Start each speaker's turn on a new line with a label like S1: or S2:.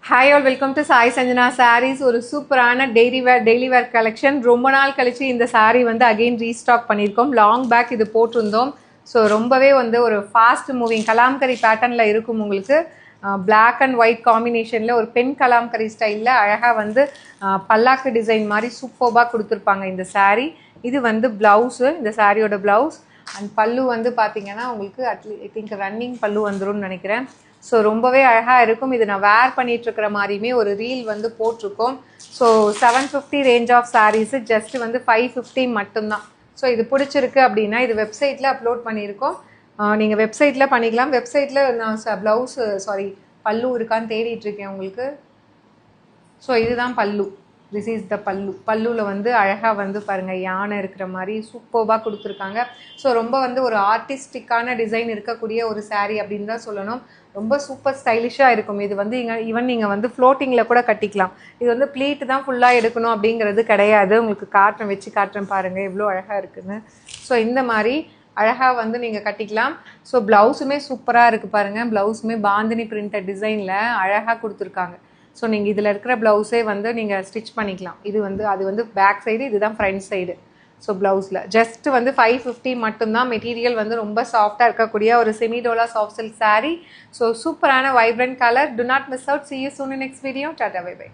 S1: Hi all, welcome to Sai Sanjana Sarees. ஒரு சூப்பரான daily வேர் collection. ரொம்ப நாள் கழிச்சு இந்த saree வந்து அகைன் ரீஸ்டாக் பண்ணியிருக்கோம். லாங் பேக் இது போட்டிருந்தோம். ஸோ ரொம்பவே வந்து ஒரு ஃபாஸ்ட் மூவிங் கலாம்கரி பேட்டர்னில் இருக்கும். உங்களுக்கு பிளாக் அண்ட் ஒயிட் காம்பினேஷனில் ஒரு பென் கலாம்கரி ஸ்டைலில் அழகாக வந்து பல்லாக்கு டிசைன் மாதிரி சூப்பர்பாக கொடுத்துருப்பாங்க இந்த saree. இது வந்து ப்ளவுஸு, இந்த சாரியோட ப்ளவுஸ். அண்ட் பல்லு வந்து பார்த்தீங்கன்னா உங்களுக்கு ஐ திங்க் ரன்னிங் பல்லு வந்துரும்னு நினைக்கிறேன். ஸோ ரொம்பவே அழகாக இருக்கும். இது நான் வேர் பண்ணிகிட்ருக்கிற மாதிரியுமே ஒரு ரீல் வந்து போட்டிருக்கோம். So 750 range of saris just வந்து 550 மட்டும்தான். ஸோ இது பிடிச்சிருக்கு அப்படின்னா இது வெப்சைட்டில் அப்லோட் பண்ணியிருக்கோம். நீங்கள் வெப்சைட்டில் பண்ணிக்கலாம். வெப்சைட்டில் நான் பல்லு இருக்கான்னு தேடிட்டுருக்கேன் உங்களுக்கு. ஸோ இதுதான் பல்லு. திஸ் இஸ் த பல்லுவில் வந்து அழகாக வந்து பாருங்கள் யானை இருக்கிற மாதிரி சூப்பர்பாக கொடுத்துருக்காங்க. ஸோ ரொம்ப வந்து ஒரு ஆர்டிஸ்டிக்கான டிசைன் இருக்கக்கூடிய ஒரு saree அப்படின்னு தான் சொல்லணும். ரொம்ப சூப்பர் ஸ்டைலிஷாக இருக்கும். இது வந்து ஈவன் நீங்கள் வந்து ஃப்ளோட்டிங்கில் கூட கட்டிக்கலாம். இது வந்து ப்ளீட்டு தான் ஃபுல்லாக எடுக்கணும் அப்படிங்கிறது கிடையாது. உங்களுக்கு காட்டுறேன் பாருங்கள் எவ்வளோ அழகாக இருக்குதுன்னு. ஸோ இந்த மாதிரி அழகாக வந்து நீங்கள் கட்டிக்கலாம். ஸோ ப்ளவுஸுமே சூப்பராக இருக்குது பாருங்கள். ப்ளவுஸுமே பாந்தினி பிரிண்டட் டிசைனில் அழகாக கொடுத்துருக்காங்க. ஸோ நீங்கள் இதில் இருக்கிற ப்ளவுஸே வந்து நீங்கள் ஸ்டிச் பண்ணிக்கலாம். அது வந்து பேக் சைடு, இதுதான் ஃப்ரண்ட் சைடு. ஸோ ப்ளவுஸில் ஜஸ்ட் வந்து 550 மட்டும்தான். மெட்டீரியல் வந்து ரொம்ப சாஃப்டாக இருக்கக்கூடிய ஒரு செமிடோலா சாஃப்ட் சில்க் saree. ஸோ சூப்பரான vibrant colour. To not miss out. See you soon in next video. Tata, bye bye.